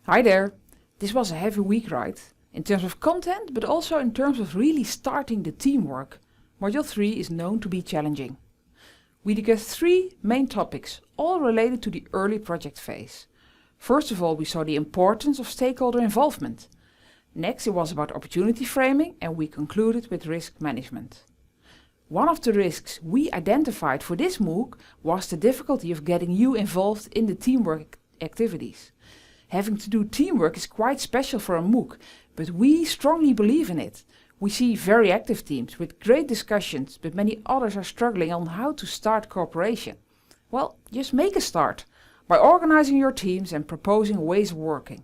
Hi there! This was a heavy week, right? In terms of content, but also in terms of really starting the teamwork. Module 3 is known to be challenging. We discussed 3 main topics, all related to the early project phase. First of all, we saw the importance of stakeholder involvement. Next, it was about opportunity framing, and we concluded with risk management. One of the risks we identified for this MOOC was the difficulty of getting you involved in the teamwork activities. Having to do teamwork is quite special for a MOOC, but we strongly believe in it. We see very active teams with great discussions, but many others are struggling on how to start cooperation. Well, just make a start by organizing your teams and proposing ways of working.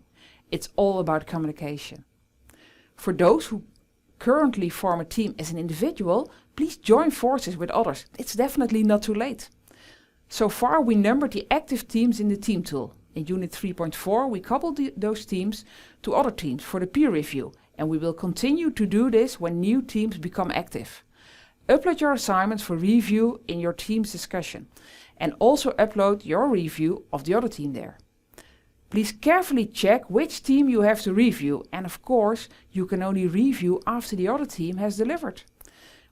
It's all about communication. For those who currently form a team as an individual, please join forces with others. It's definitely not too late. So far, we numbered the active teams in the team tool. In Unit 3.4, we coupled those teams to other teams for the peer review, and we will continue to do this when new teams become active. Upload your assignments for review in your team's discussion, and also upload your review of the other team there. Please carefully check which team you have to review, and of course, you can only review after the other team has delivered.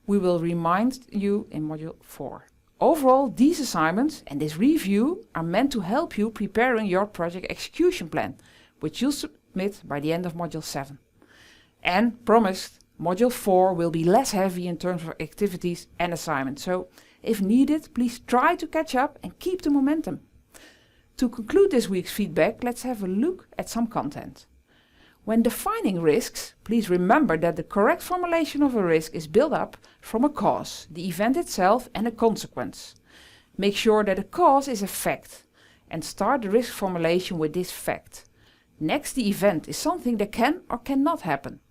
We will remind you in Module 4. Overall, these assignments and this review are meant to help you preparing your project execution plan, which you'll submit by the end of Module 7. And promised, Module 4 will be less heavy in terms of activities and assignments, so if needed, please try to catch up and keep the momentum. To conclude this week's feedback, let's have a look at some content. When defining risks, please remember that the correct formulation of a risk is built up from a cause, the event itself, and a consequence. Make sure that a cause is a fact, and start the risk formulation with this fact. Next, the event is something that can or cannot happen.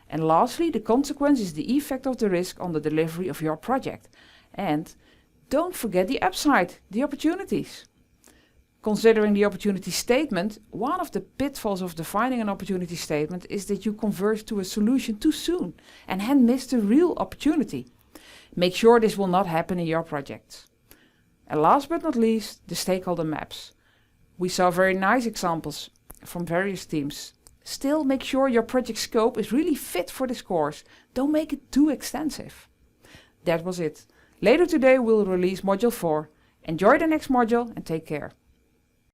And lastly, the consequence is the effect of the risk on the delivery of your project. And don't forget the upside, the opportunities. Considering the opportunity statement, one of the pitfalls of defining an opportunity statement is that you converge to a solution too soon and hence miss the real opportunity. Make sure this will not happen in your projects. And last but not least, the stakeholder maps. We saw very nice examples from various teams. Still, make sure your project scope is really fit for this course. Don't make it too extensive. That was it. Later today we'll release Module 4. Enjoy the next module and take care.